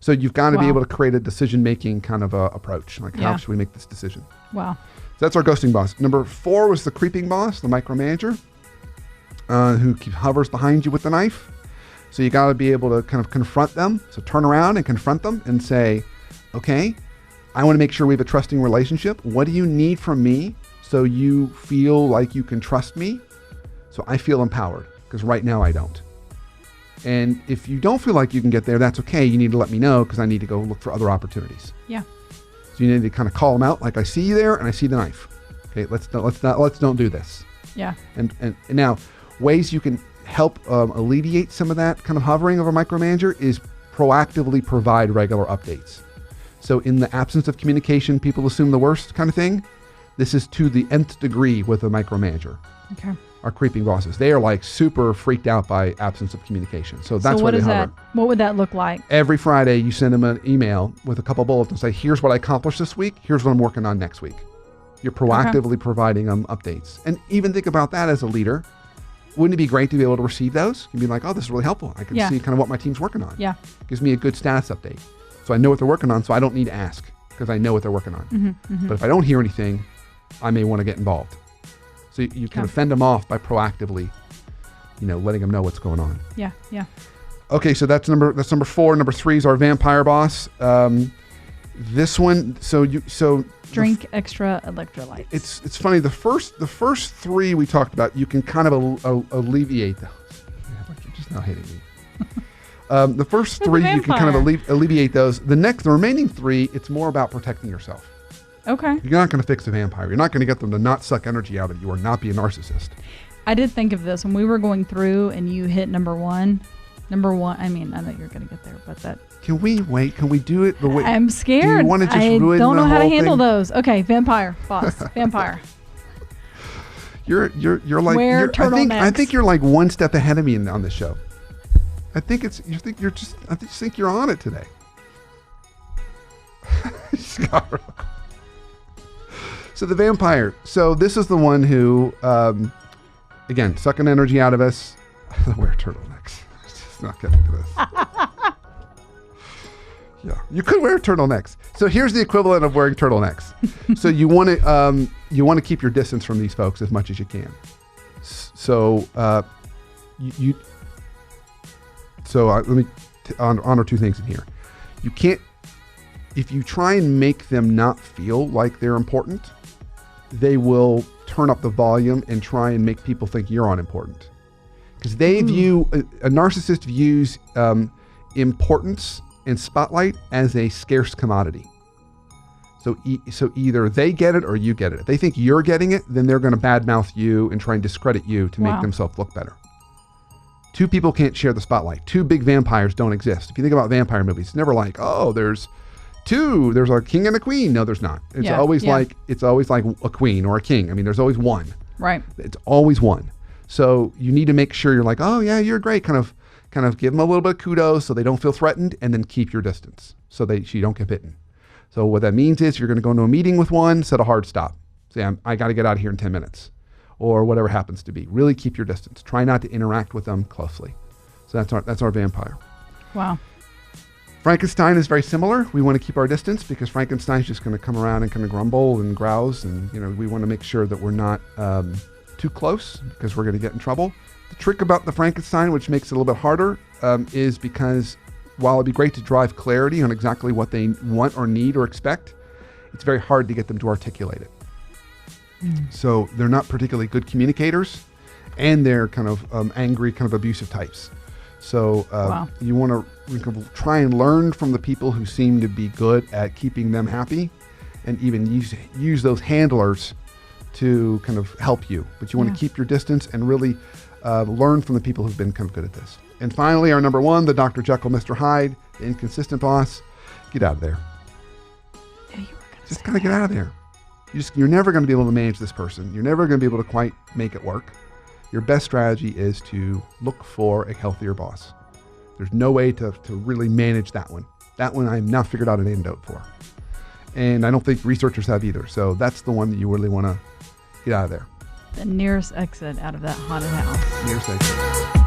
So you've got to be Wow. able to create a decision-making kind of approach. Like, how should we make this decision? Wow. So that's our ghosting boss. Number 4 was the creeping boss, the micromanager, who hovers behind you with the knife. So you got to be able to kind of confront them. So turn around and confront them and say, okay, I want to make sure we have a trusting relationship. What do you need from me so you feel like you can trust me? So I feel empowered, because right now I don't. And if you don't feel like you can get there, that's okay. You need to let me know, because I need to go look for other opportunities. Yeah. So you need to kind of call them out, like, I see you there and I see the knife. Okay, let's don't do this. Yeah. And now, ways you can help alleviate some of that kind of hovering of a micromanager is proactively provide regular updates. So in the absence of communication, people assume the worst kind of thing. This is to the nth degree with a micromanager. Okay. Our creeping bosses, they are like super freaked out by absence of communication. So that's why they hover. What would that look like? Every Friday, you send them an email with a couple bullets and say, here's what I accomplished this week. Here's what I'm working on next week. You're proactively providing them updates. And even think about that as a leader. Wouldn't it be great to be able to receive those? You'd be like, oh, this is really helpful. I can see kind of what my team's working on. Yeah. Gives me a good status update. So I know what they're working on, so I don't need to ask, because I know what they're working on. But if I don't hear anything, I may want to get involved. So you kind of fend them off by proactively, letting them know what's going on. Yeah, yeah. Okay, so that's number 4. Number 3 is our vampire boss. This one, Drink extra electrolytes. It's funny. The first 3 we talked about, you can kind of alleviate those. Yeah, but you're just now hitting me. The first 3 you can kind of alleviate those. The remaining 3, it's more about protecting yourself. Okay. You're not going to fix a vampire. You're not going to get them to not suck energy out of you or not be a narcissist. I did think of this when we were going through and you hit number 1. I mean, I know you're going to get there, but that. Can we wait? Can we do it the way? I'm scared. Do you want to just I ruin don't know the how to whole handle thing? those. Okay, vampire boss, vampire. You're like Wear turtlenecks. I think you're like one step ahead of me on this show. I think I just think you're on it today. So the vampire. So this is the one who, again, sucking energy out of us. Wear turtlenecks. Just not getting to this. Yeah, you could wear turtlenecks. So here's the equivalent of wearing turtlenecks. So you want to keep your distance from these folks as much as you can. So let me honor 2 things in here. You can't, if you try and make them not feel like they're important, they will turn up the volume and try and make people think you're unimportant. Because they view, a narcissist views importance and spotlight as a scarce commodity. So either they get it or you get it. If they think you're getting it, then they're going to badmouth you and try and discredit you to make themselves look better. 2 people can't share the spotlight. 2 big vampires don't exist. If you think about vampire movies, it's never like, oh, there's 2. There's a king and a queen. No, there's not. It's always like a queen or a king. I mean, there's always one. Right. It's always one. So you need to make sure you're like, oh yeah, you're great. Kind of give them a little bit of kudos so they don't feel threatened, and then keep your distance so you don't get bitten. So what that means is you're going to go into a meeting with one, set a hard stop. Say, I got to get out of here in 10 minutes. Or whatever happens to be. Really keep your distance. Try not to interact with them closely. So that's our vampire. Wow. Frankenstein is very similar. We want to keep our distance because Frankenstein's just going to come around and kind of grumble and grouse, and we want to make sure that we're not too close because we're going to get in trouble. The trick about the Frankenstein, which makes it a little bit harder, is because while it'd be great to drive clarity on exactly what they want or need or expect, it's very hard to get them to articulate it. So they're not particularly good communicators, and they're kind of angry, kind of abusive types. So you want to try and learn from the people who seem to be good at keeping them happy, and even use those handlers to kind of help you. But you want to keep your distance and really learn from the people who've been kind of good at this. And finally, our number 1, the Dr. Jekyll, Mr. Hyde, the inconsistent boss. Get out of there. Yeah, you were just gotta get out of there. You're never going to be able to manage this person. You're never going to be able to quite make it work. Your best strategy is to look for a healthier boss. There's no way to really manage that one. That one I've now figured out an antidote for. And I don't think researchers have either. So that's the one that you really want to get out of there. The nearest exit out of that haunted house. Nearest exit.